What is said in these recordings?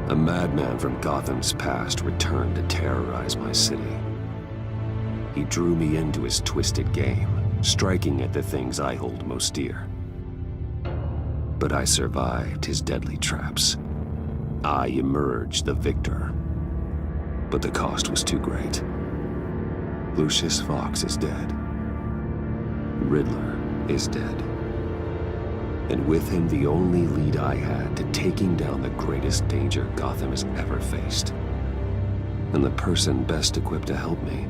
A madman from Gotham's past returned to terrorize my city. He drew me into his twisted game, striking at the things I hold most dear. But I survived his deadly traps. I emerged the victor. But the cost was too great. Lucius Fox is dead. Riddler is dead. And with him, the only lead I had to taking down the greatest danger Gotham has ever faced. And the person best equipped to help me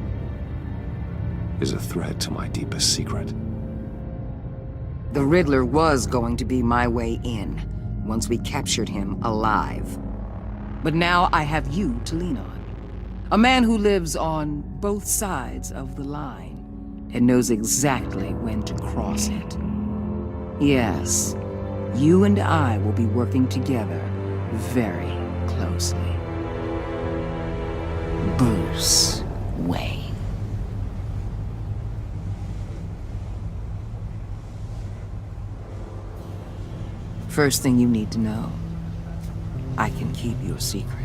is a threat to my deepest secret. The Riddler was going to be my way in, once we captured him alive. But now I have you to lean on. A man who lives on both sides of the line, and knows exactly when to cross it. Yes, you and I will be working together very closely. Bruce Wayne. First thing you need to know, I can keep your secret.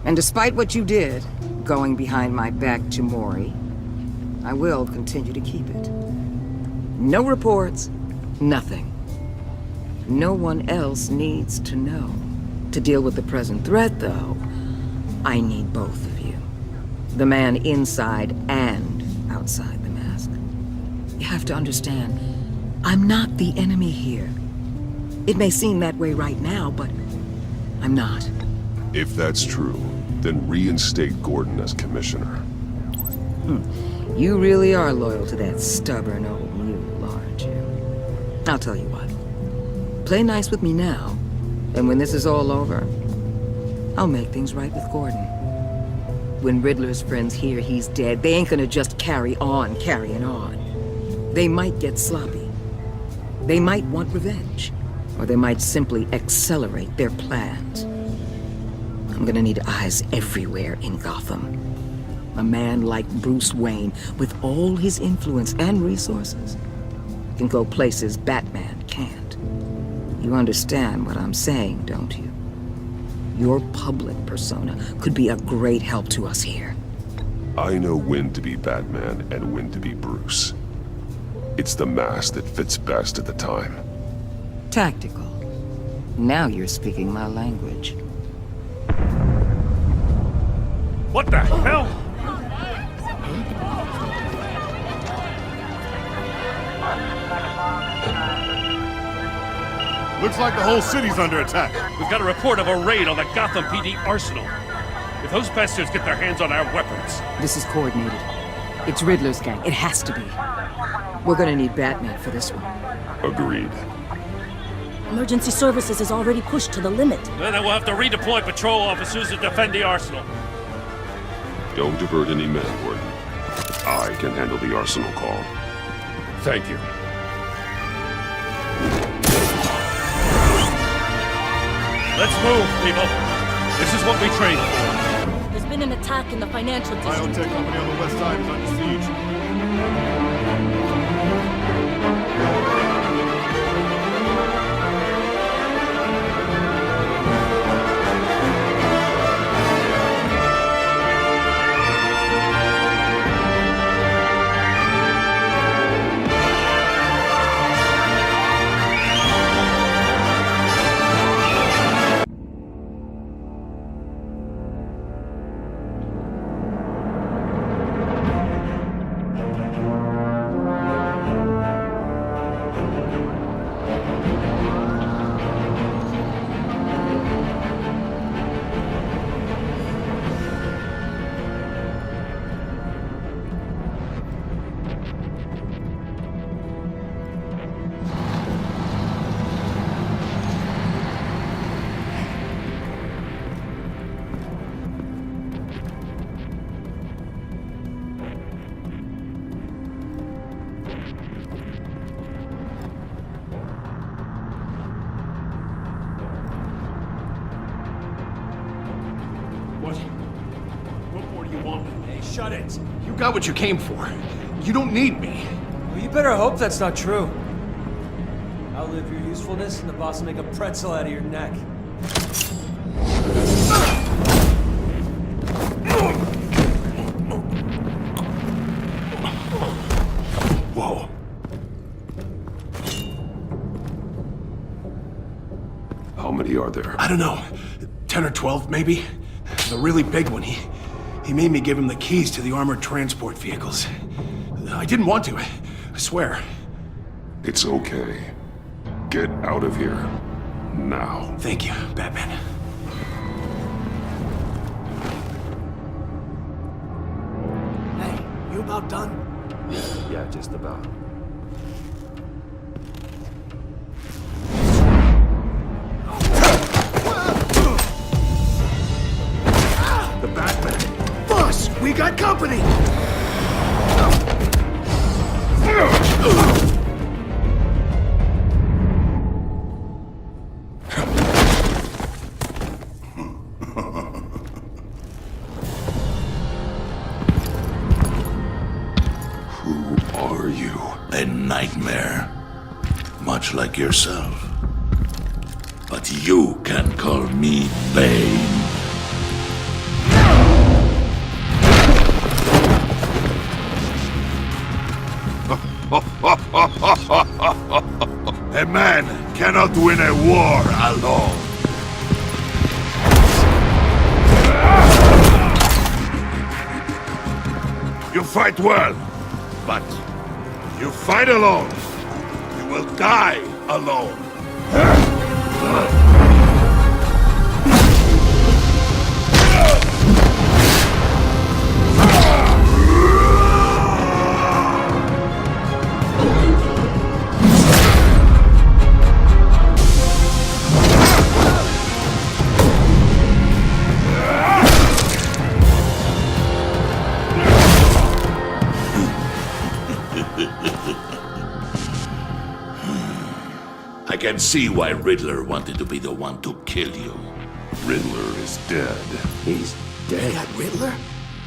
And despite what you did, going behind my back to Mori, I will continue to keep it. No reports, nothing. No one else needs to know. To deal with the present threat, though, I need both of you. The man inside and outside the mask. You have to understand, I'm not the enemy here. It may seem that way right now, but I'm not. If that's true, then reinstate Gordon as commissioner. You really are loyal to that stubborn old mule, aren't you? I'll tell you what. Play nice with me now, and when this is all over, I'll make things right with Gordon. When Riddler's friends hear he's dead, they ain't gonna just carry on carrying on. They might get sloppy. They might want revenge. Or they might simply accelerate their plans. I'm gonna need eyes everywhere in Gotham. A man like Bruce Wayne, with all his influence and resources, can go places Batman can't. You understand what I'm saying, don't you? Your public persona could be a great help to us here. I know when to be Batman and when to be Bruce. It's the mask that fits best at the time. Tactical. Now you're speaking my language. What the hell? Looks like the whole city's under attack. We've got a report of a raid on the Gotham PD arsenal. If those bastards get their hands on our weapons... This is coordinated. It's Riddler's gang. It has to be. We're gonna need Batman for this one. Agreed. Emergency services is already pushed to the limit. Then we'll have to redeploy patrol officers to defend the arsenal. Don't divert any men, Gordon. I can handle the arsenal call. Thank you. Let's move, people. This is what we trained for. There's been an attack in the financial district. Biotech company on the west side is under siege. What more do you want? Hey, shut it. You got what you came for. You don't need me. Well, you better hope that's not true. Outlive your usefulness, and the boss will make a pretzel out of your neck. How many are there? I don't know. 10 or 12, maybe? The really big one, he made me give him the keys to the armored transport vehicles. I didn't want to, I swear. It's okay. Get out of here. Now. Thank you, Batman. Hey, you about done? Yeah, just about. The Batman! Boss, we got company! Who are you? A nightmare. Much like yourself. But you can call me Bane. A man cannot win a war alone. You fight well, but you fight alone. You will die alone. I can see why Riddler wanted to be the one to kill you. Riddler is dead. He's dead. Riddler?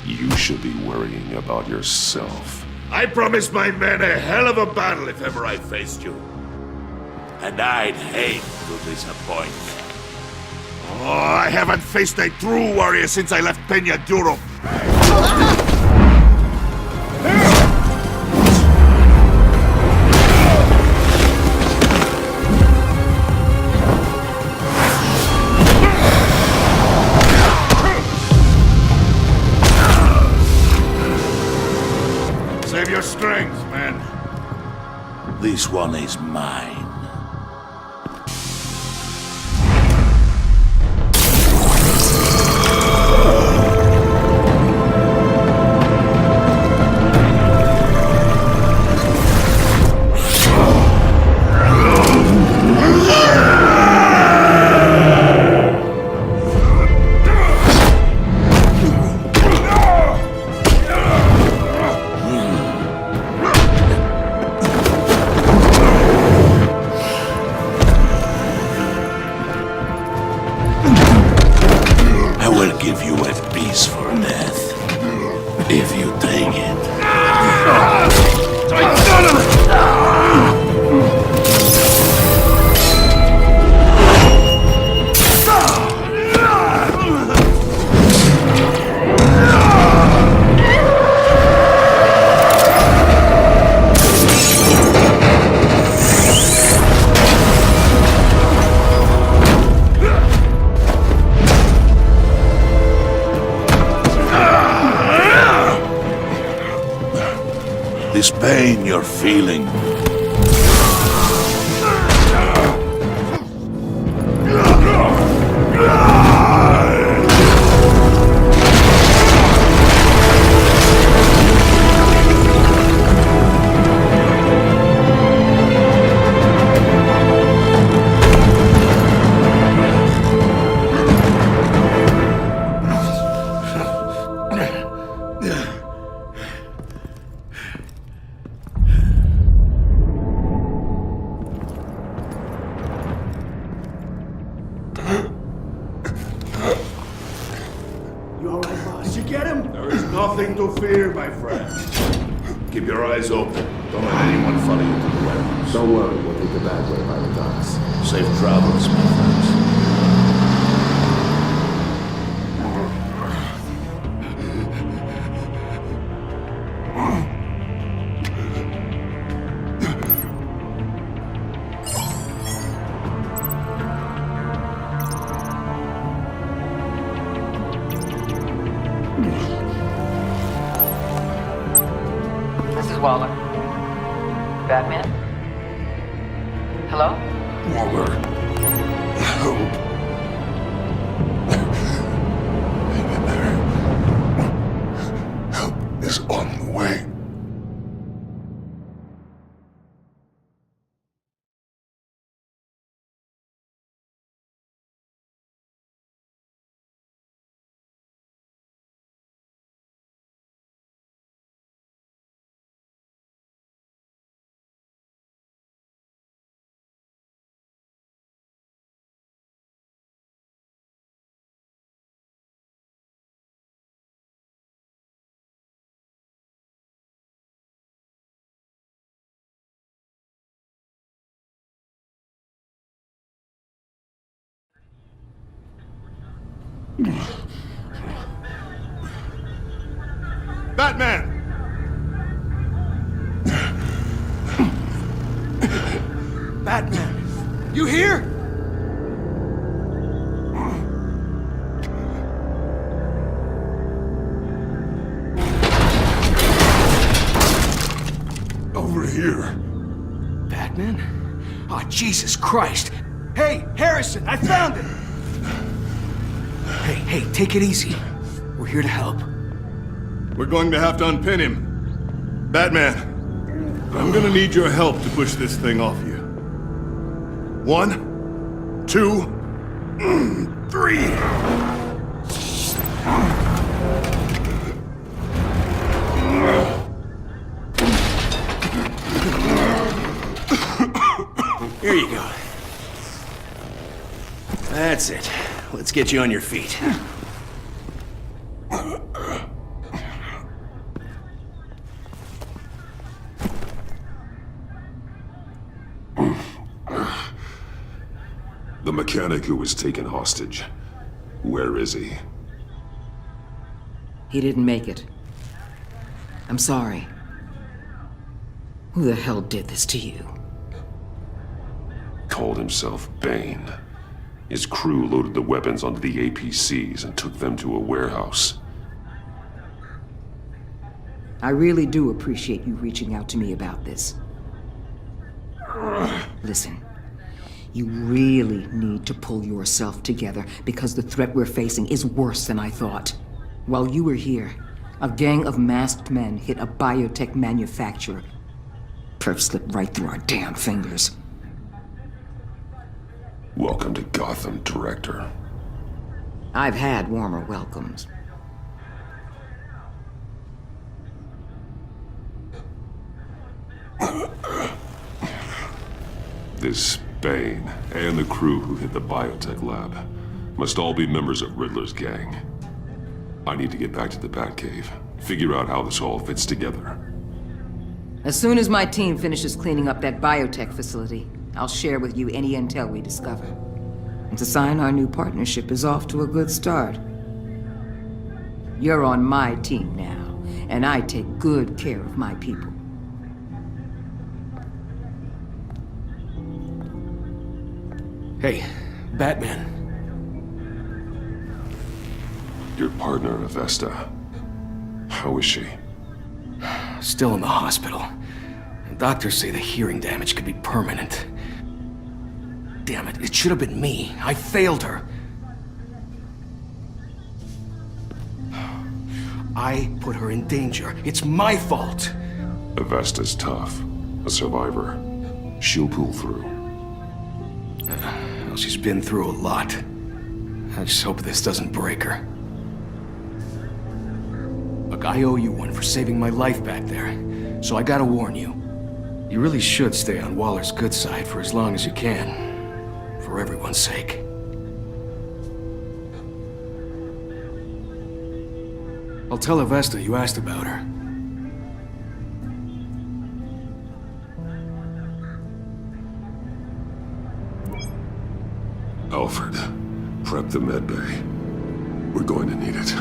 You should be worrying about yourself. I promised my men a hell of a battle if ever I faced you. And I'd hate to disappoint. Oh, I haven't faced a true warrior since I left Peña Duro. Save your strength, man. This one is mine. Give you a piece for death, if you take it. This pain you're feeling. You alright, boss? Did you get him? There is nothing to fear, my friend. Keep your eyes open. Don't let anyone follow you to the warehouse. Don't worry, we'll take the back way by the docks. Safe travels, my friends. Waller? Batman? Hello? Waller. Help. Hang in there. Help is on the way. Batman! Batman! You here? Over here. Batman? Oh, Jesus Christ! Hey, Harrison, I found him! Hey, take it easy. We're here to help. We're going to have to unpin him. Batman, I'm gonna need your help to push this thing off you. 1, 2, 3. Here you go. That's it. Let's get you on your feet. The mechanic who was taken hostage. Where is he? He didn't make it. I'm sorry. Who the hell did this to you? Called himself Bane. His crew loaded the weapons onto the APCs and took them to a warehouse. I really do appreciate you reaching out to me about this. Listen, you really need to pull yourself together because the threat we're facing is worse than I thought. While you were here, a gang of masked men hit a biotech manufacturer. Perf slipped right through our damn fingers. Welcome to Gotham, Director. I've had warmer welcomes. This Bane and the crew who hit the biotech lab must all be members of Riddler's gang. I need to get back to the Batcave, figure out how this all fits together. As soon as my team finishes cleaning up that biotech facility, I'll share with you any intel we discover. And to sign our new partnership is off to a good start. You're on my team now, and I take good care of my people. Hey, Batman. Your partner, Avesta. How is she? Still in the hospital. And doctors say the hearing damage could be permanent. Damn it, it should have been me. I failed her. I put her in danger. It's my fault. Avesta's tough. A survivor. She'll pull through. Well, she's been through a lot. I just hope this doesn't break her. Look, I owe you one for saving my life back there. So I gotta warn you. You really should stay on Waller's good side for as long as you can. For everyone's sake. I'll tell Avesta you asked about her. Alfred, prep the medbay. We're going to need it.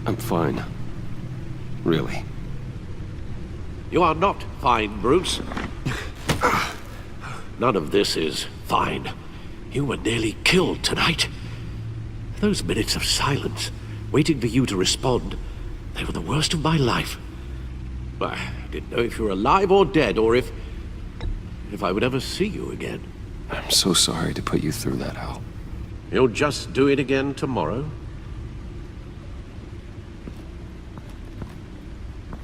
I'm fine. Really. You are not fine, Bruce. None of this is fine. You were nearly killed tonight. Those minutes of silence, waiting for you to respond, they were the worst of my life. I didn't know if you were alive or dead, or if I would ever see you again. I'm so sorry to put you through that, Al. You'll just do it again tomorrow?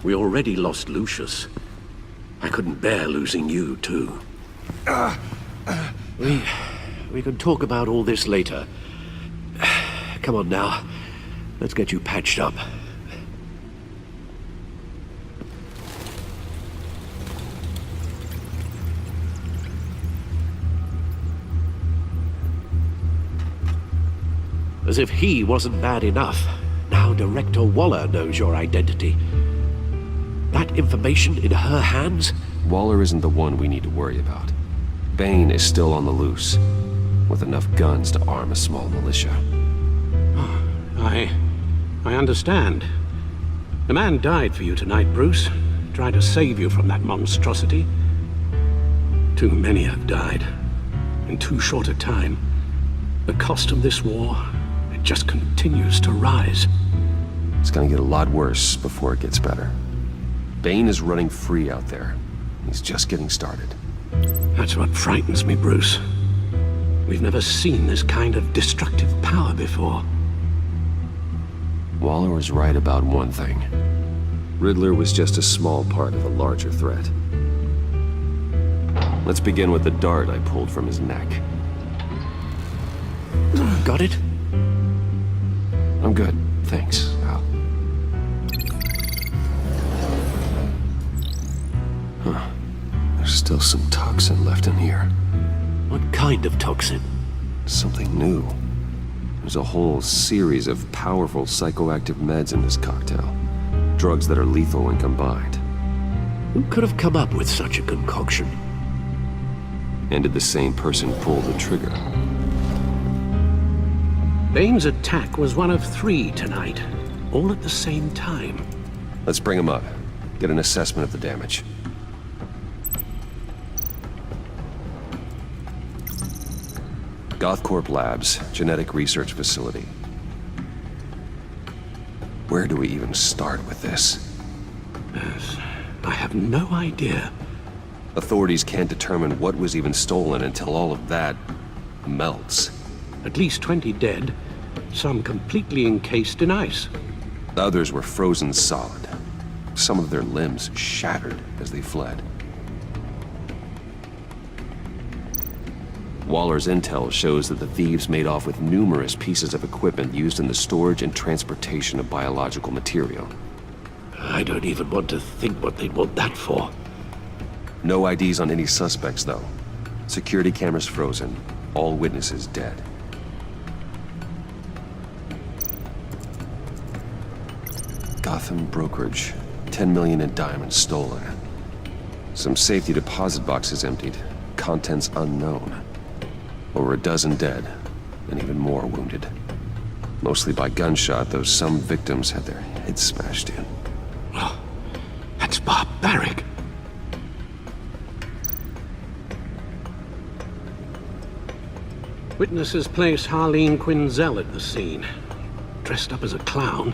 We already lost Lucius. I couldn't bear losing you, too. We can talk about all this later. Come on now. Let's get you patched up. As if he wasn't bad enough, now Director Waller knows your identity. That information in her hands? Waller isn't the one we need to worry about. Bane is still on the loose, with enough guns to arm a small militia. I understand. The man died for you tonight, Bruce. Tried to save you from that monstrosity. Too many have died. In too short a time. The cost of this war, it just continues to rise. It's gonna get a lot worse before it gets better. Bane is running free out there. He's just getting started. That's what frightens me, Bruce. We've never seen this kind of destructive power before. Waller was right about one thing. Riddler was just a small part of a larger threat. Let's begin with the dart I pulled from his neck. Got it? I'm good, thanks, Al. Huh. There's still some toxin left in here. What kind of toxin? Something new. There's a whole series of powerful psychoactive meds in this cocktail. Drugs that are lethal when combined. Who could have come up with such a concoction? And did the same person pull the trigger? Bane's attack was one of 3 tonight, all at the same time. Let's bring him up. Get an assessment of the damage. Gothcorp Labs, genetic research facility. Where do we even start with this? Yes, I have no idea. Authorities can't determine what was even stolen until all of that melts. At least 20 dead, some completely encased in ice. Others were frozen solid. Some of their limbs shattered as they fled. Waller's intel shows that the thieves made off with numerous pieces of equipment used in the storage and transportation of biological material. I don't even want to think what they'd want that for. No IDs on any suspects, though. Security cameras frozen. All witnesses dead. Gotham brokerage. 10 million in diamonds stolen. Some safety deposit boxes emptied. Contents unknown. Over a dozen dead, and even more wounded. Mostly by gunshot, though some victims had their heads smashed in. Oh, that's barbaric. Witnesses place Harleen Quinzel at the scene, dressed up as a clown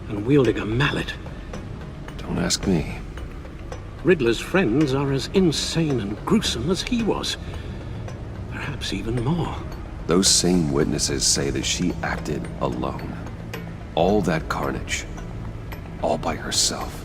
and wielding a mallet. Don't ask me. Riddler's friends are as insane and gruesome as he was. Perhaps even more. Those same witnesses say that she acted alone. All that carnage. All by herself.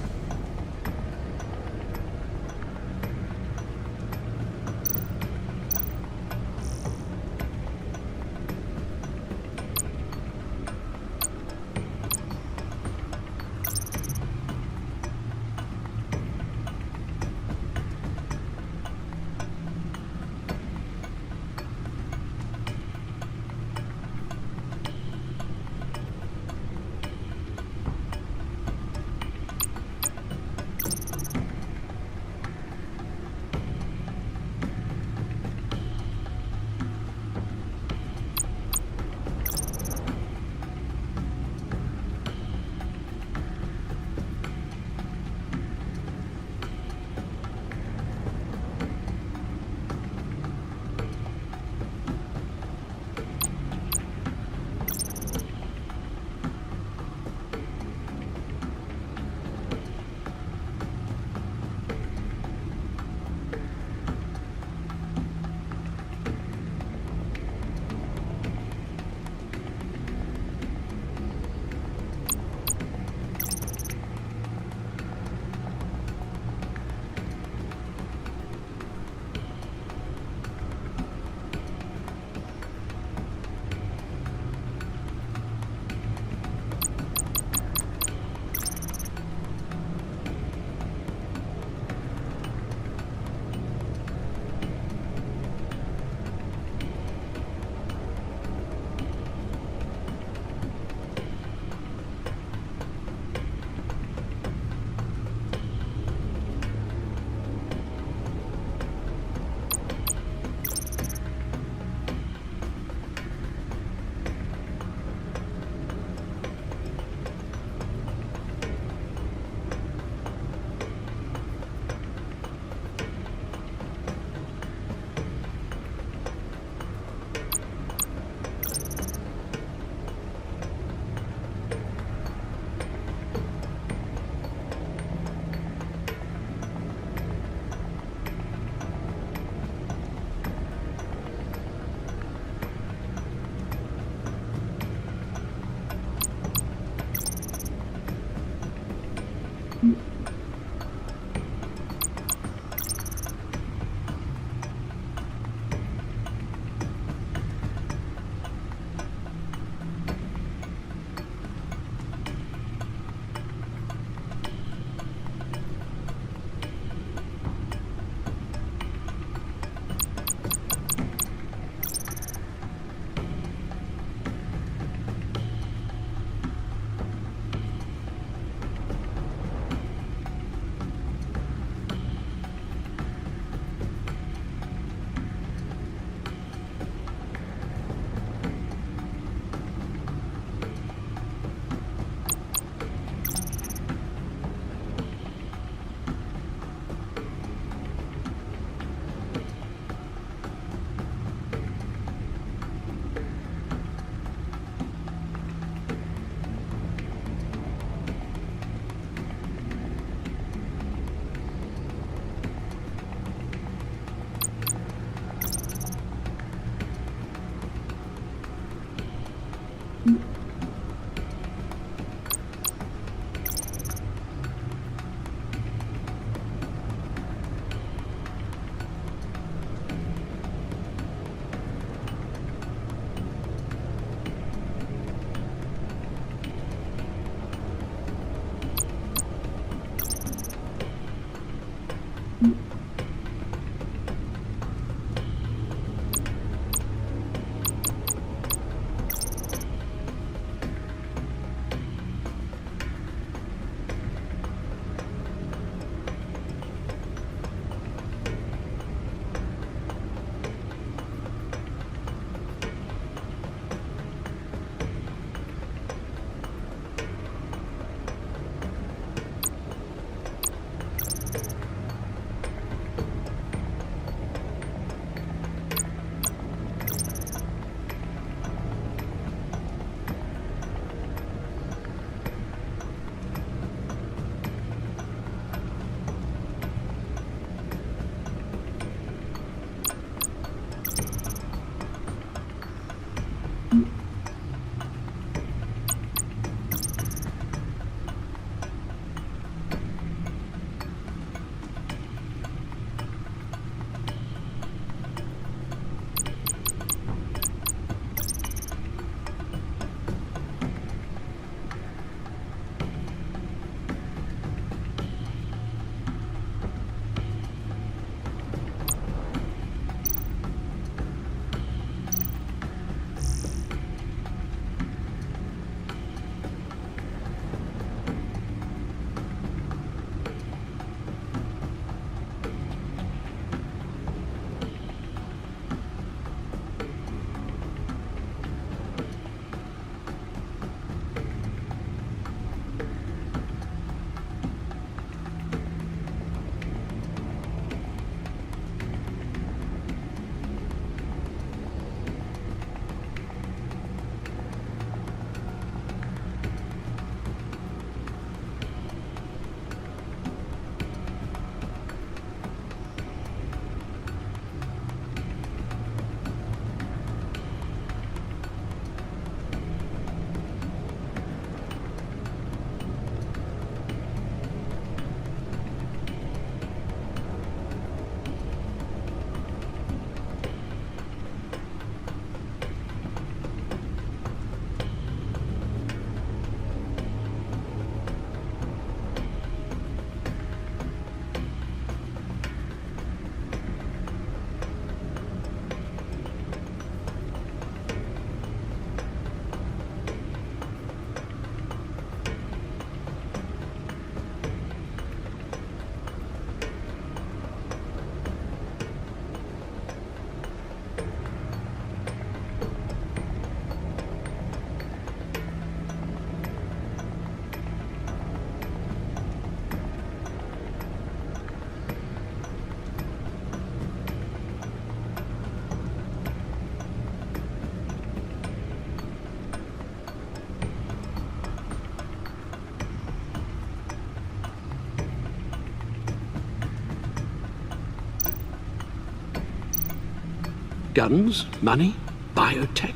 Guns, money, biotech.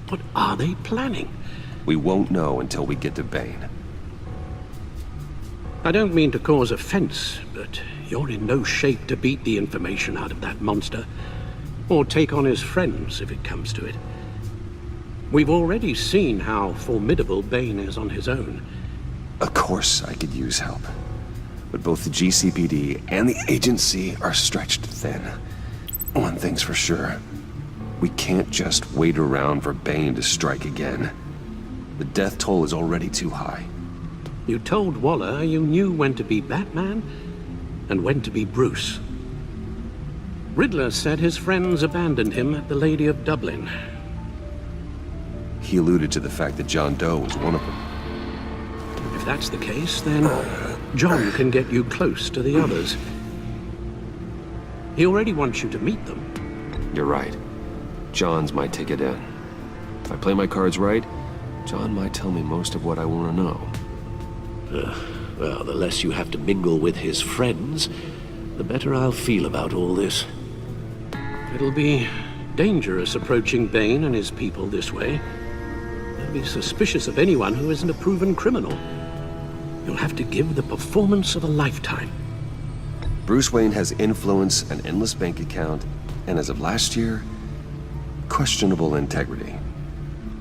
What are they planning? We won't know until we get to Bane. I don't mean to cause offense, but you're in no shape to beat the information out of that monster, or take on his friends if it comes to it. We've already seen how formidable Bane is on his own. Of course I could use help. But both the GCPD and the agency are stretched thin. One thing's for sure. We can't just wait around for Bane to strike again. The death toll is already too high. You told Waller you knew when to be Batman and when to be Bruce. Riddler said his friends abandoned him at the Lady of Dublin. He alluded to the fact that John Doe was one of them. If that's the case, then John can get you close to the others. He already wants you to meet them. You're right. John's my ticket in. If I play my cards right, John might tell me most of what I want to know. Well, the less you have to mingle with his friends, the better I'll feel about all this. It'll be dangerous approaching Bane and his people this way. They'll be suspicious of anyone who isn't a proven criminal. You'll have to give the performance of a lifetime. Bruce Wayne has influence, an endless bank account, and as of last year, questionable integrity.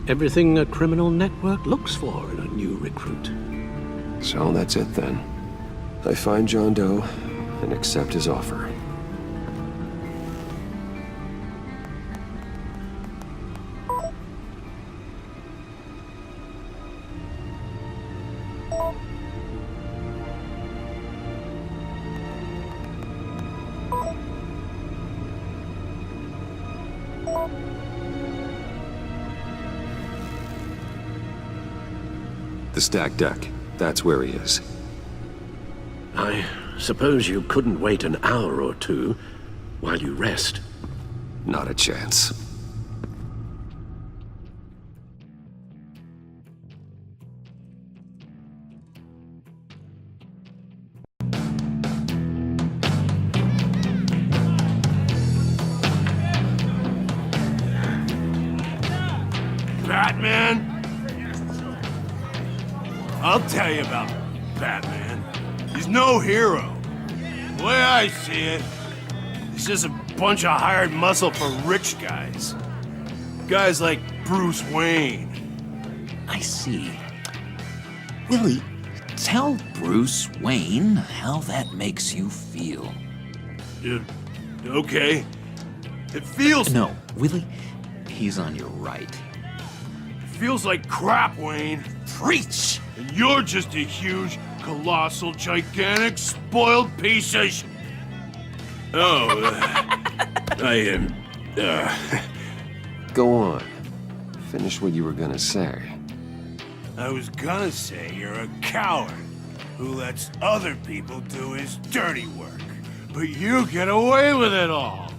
Everything a criminal network looks for in a new recruit. So that's it then. I find John Doe and accept his offer. The stacked deck. That's where he is. I suppose you couldn't wait an hour or two while you rest. Not a chance. Batman? I'll tell you about Batman. He's no hero. The way I see it, he's just a bunch of hired muscle for rich guys. Guys like Bruce Wayne. I see. Willie, tell Bruce Wayne how that makes you feel. Okay. It feels... No, Willie, he's on your right. It feels like crap, Wayne. Preach! And you're just a huge, colossal, gigantic, spoiled piece of sh... Oh, I am... Go on. Finish what you were gonna say. I was gonna say you're a coward who lets other people do his dirty work. But you get away with it all.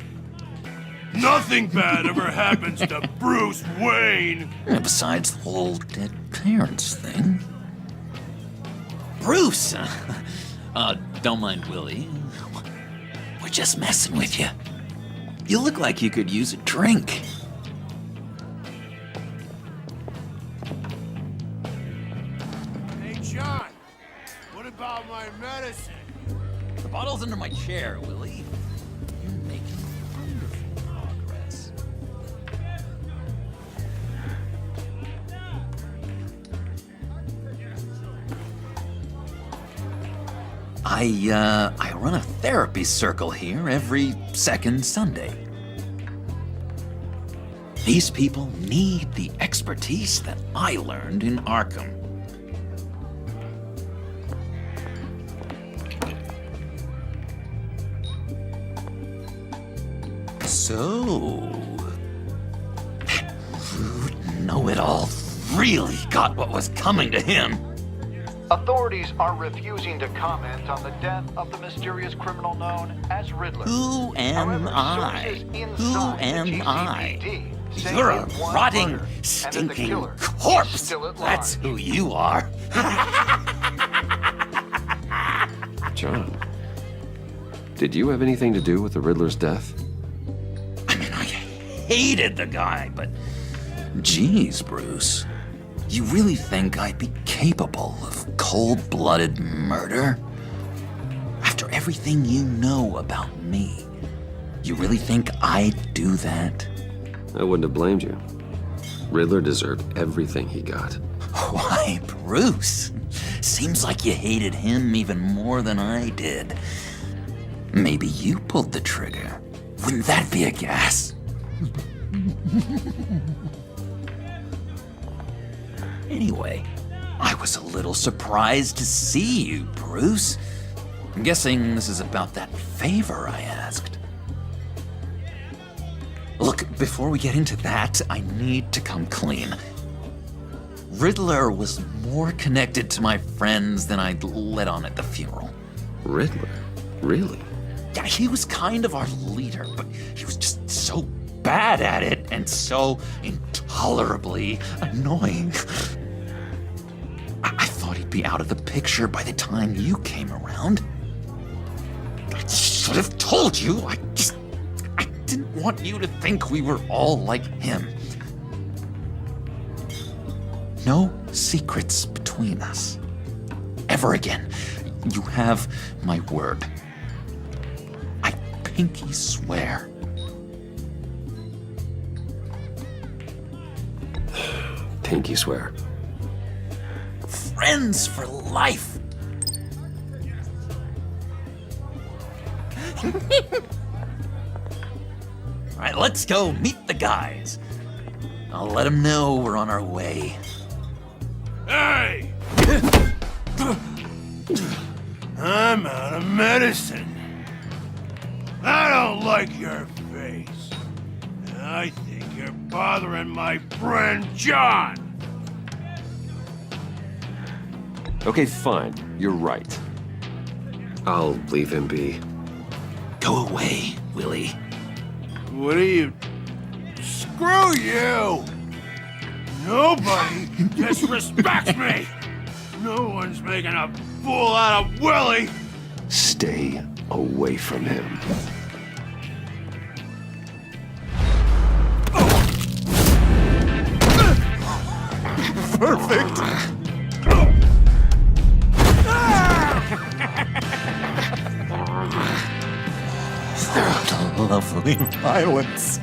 Nothing bad ever happens to Bruce Wayne. Besides the whole dead parents thing. Bruce! Don't mind Willie. We're just messing with you. You look like you could use a drink. Hey, John. What about my medicine? The bottle's under my chair, Willie. You're making wonderful progress. I run a therapy circle here every second Sunday. These people need the expertise that I learned in Arkham. So, that rude know-it-all really got what was coming to him. Authorities are refusing to comment on the death of the mysterious criminal known as Riddler. Who am I? Who am I? say You're a it one rotting, murder, and that the stinking killer is corpse. still at That's large. who you are. John, did you have anything to do with the Riddler's death? I mean, I hated the guy, but... Geez, Bruce. You really think I'd be capable of cold-blooded murder? After everything you know about me, you really think I'd do that? I wouldn't have blamed you. Riddler deserved everything he got. Why, Bruce? Seems like you hated him even more than I did. Maybe you pulled the trigger. Wouldn't that be a gas? Anyway, I was a little surprised to see you, Bruce. I'm guessing this is about that favor I asked. Look, before we get into that, I need to come clean. Riddler was more connected to my friends than I'd let on at the funeral. Riddler? Really? Yeah, he was kind of our leader, but he was just so bad at it and so intolerably annoying. I thought he'd be out of the picture by the time you came around. I should have told you. I didn't want you to think we were all like him. No secrets between us. Ever again. You have my word. I pinky swear. Pinky swear. Friends for life. All right, let's go meet the guys. I'll let them know we're on our way. Hey! I'm out of medicine. I don't like your face. And I think you're bothering my friend John. Okay, fine. You're right. I'll leave him be. Go away, Willie. What are you... Screw you! Nobody disrespects me! No one's making a fool out of Willie! Stay away from him. Perfect! Lovely violence.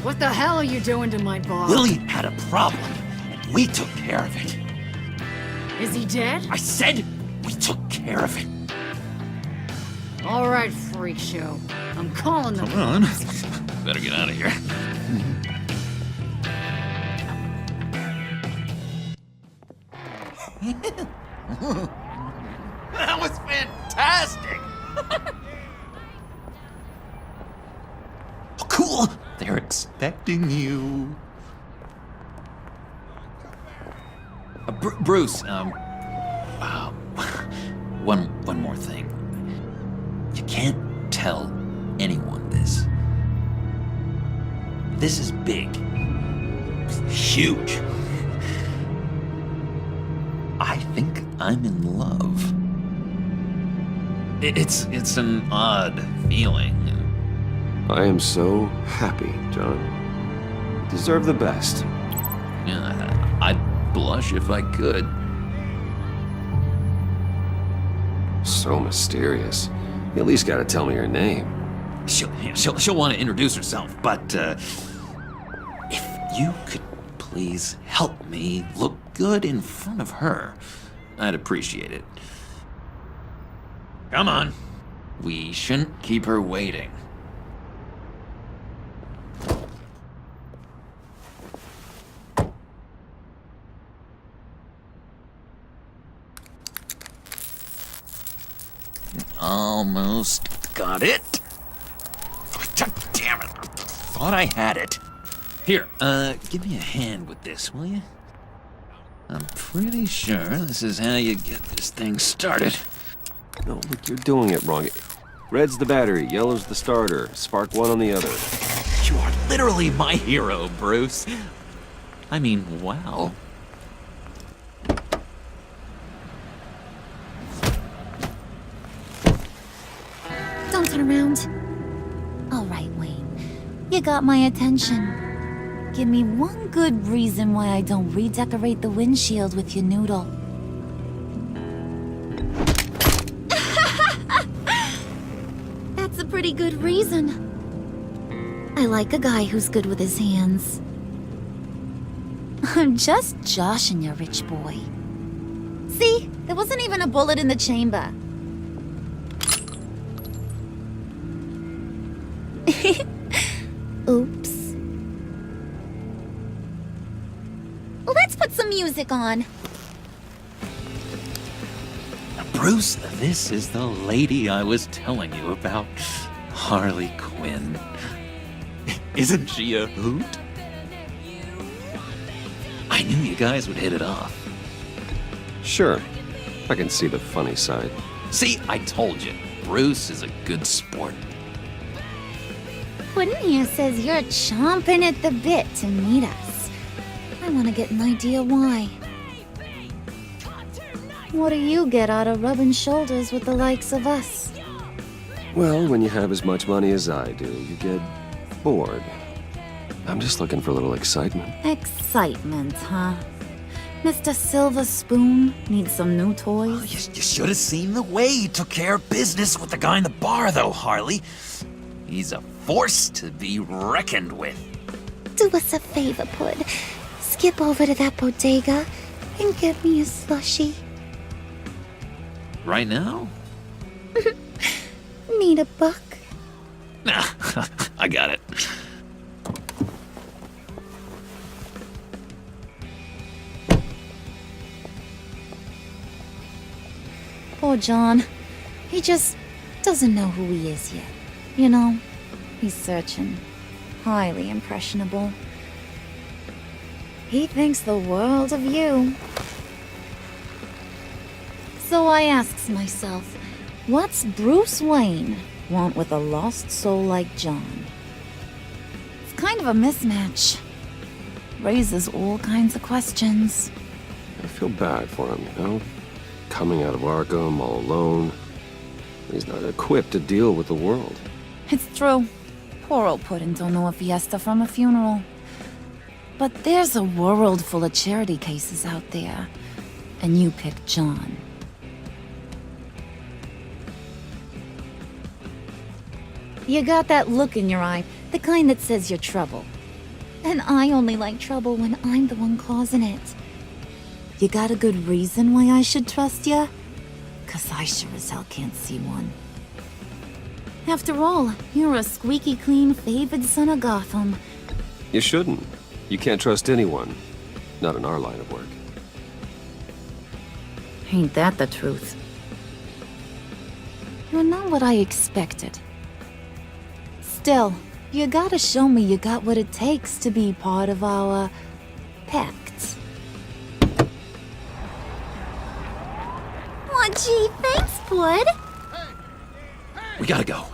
What the hell are you doing to my boss? Willie had a problem, and we took care of it. Is he dead? I said we took care of it. All right, freak show. I'm calling them. Come on. Better get out of here. That was fantastic! Oh, cool! They're expecting you. Bruce, one more thing. You can't tell anyone this. This is big. Huge. I think I'm in love. It's an odd feeling. I am so happy, John. You deserve the best. Yeah, I'd blush if I could. So mysterious. You at least gotta tell me her name. She'll want to introduce herself, but if you could please help me look good in front of her, I'd appreciate it. Come on. We shouldn't keep her waiting. Almost got it. God damn it. Thought I had it. Here, give me a hand with this, will you? I'm pretty sure this is how you get this thing started. No, look, you're doing it wrong. Red's the battery, yellow's the starter, spark one on the other. You are literally my hero, Bruce. I mean, wow. Don't turn around. All right, you got my attention. Give me one good reason why I don't redecorate the windshield with your noodle. That's a pretty good reason. I like a guy who's good with his hands. I'm just joshing you, rich boy. See? There wasn't even a bullet in the chamber. Oops. Let's put some music on. Bruce, this is the lady I was telling you about. Harley Quinn. Isn't she a hoot? I knew you guys would hit it off. Sure. I can see the funny side. See, I told you. Bruce is a good sport. Puddin' here says you're chomping at the bit to meet us. I want to get an idea why. What do you get out of rubbing shoulders with the likes of us? Well, when you have as much money as I do, you get bored. I'm just looking for a little excitement. Excitement, huh? Mr. Silver Spoon needs some new toys? You should have seen the way he took care of business with the guy in the bar, though, Harley. He's a force to be reckoned with. Do us a favor, Pud. Skip over to that bodega and get me a slushie. Right now? Need a buck? Nah, I got it. Poor John. He just doesn't know who he is yet. You know, he's searching. Highly impressionable. He thinks the world of you. So I asks myself, what's Bruce Wayne want with a lost soul like John? It's kind of a mismatch. Raises all kinds of questions. I feel bad for him, you know? Coming out of Arkham all alone. He's not equipped to deal with the world. It's true. Poor old Puddin' don't know a fiesta from a funeral. But there's a world full of charity cases out there. And you picked John. You got that look in your eye, the kind that says you're trouble. And I only like trouble when I'm the one causing it. You got a good reason why I should trust you? 'Cause I sure as hell can't see one. After all, you're a squeaky clean favored son of Gotham. You shouldn't. You can't trust anyone. Not in our line of work. Ain't that the truth? You're not what I expected. Still, you gotta show me you got what it takes to be part of our pact. Aw, gee, thanks, Bud. We gotta go.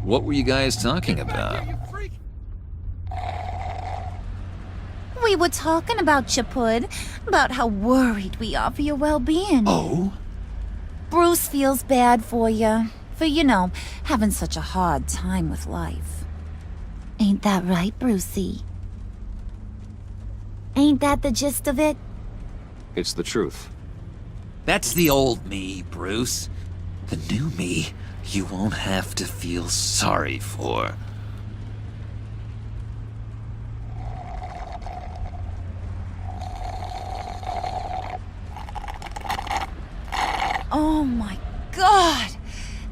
What were you guys talking about? We were talking about you, Pud. About how worried we are for your well-being. Oh? Bruce feels bad for you. For, you know, having such a hard time with life. Ain't that right, Brucey? Ain't that the gist of it? It's the truth. That's the old me, Bruce. The new me, you won't have to feel sorry for. Oh my god!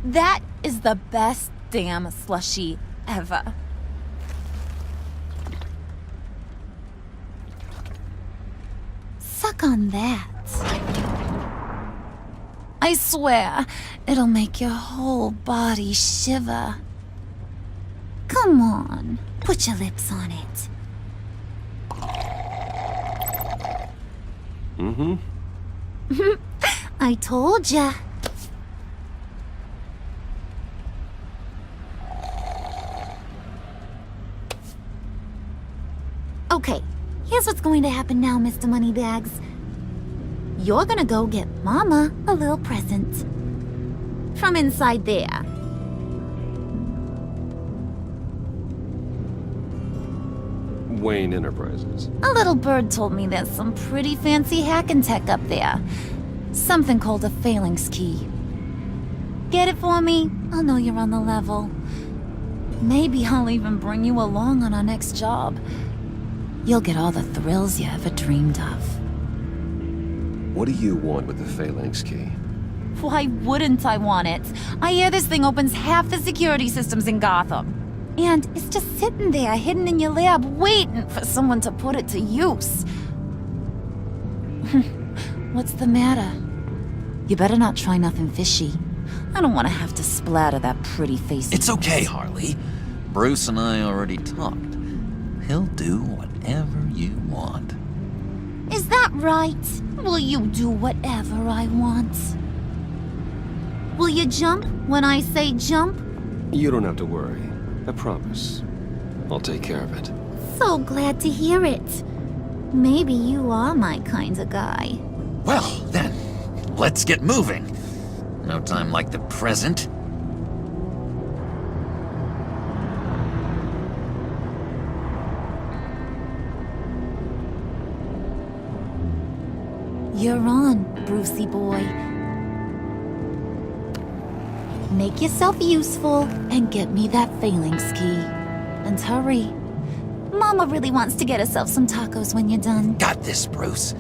That is the best damn slushie ever. Suck on that. I swear, it'll make your whole body shiver. Come on, put your lips on it. Mm-hmm. I told ya. Okay, here's what's going to happen now, Mr. Moneybags. you're gonna go get Mama a little present. From inside there. Wayne Enterprises. A little bird told me there's some pretty fancy hacking tech up there. Something called a phalanx key. Get it for me? I'll know you're on the level. Maybe I'll even bring you along on our next job. You'll get all the thrills you ever dreamed of. What do you want with the phalanx key? Why wouldn't I want it? I hear this thing opens half the security systems in Gotham. And it's just sitting there, hidden in your lab, waiting for someone to put it to use. What's the matter? You better not try nothing fishy. I don't want to have to splatter that pretty face. It's okay, Harley. Bruce and I already talked. He'll do whatever you want. Is that right? Will you do whatever I want? Will you jump when I say jump? You don't have to worry. I promise. I'll take care of it. So glad to hear it. Maybe you are my kind of guy. Well, then, let's get moving. No time like the present. You're on, Brucey boy. Make yourself useful and get me that phalanx key. And hurry. Mama really wants to get herself some tacos when you're done. Got this, Bruce.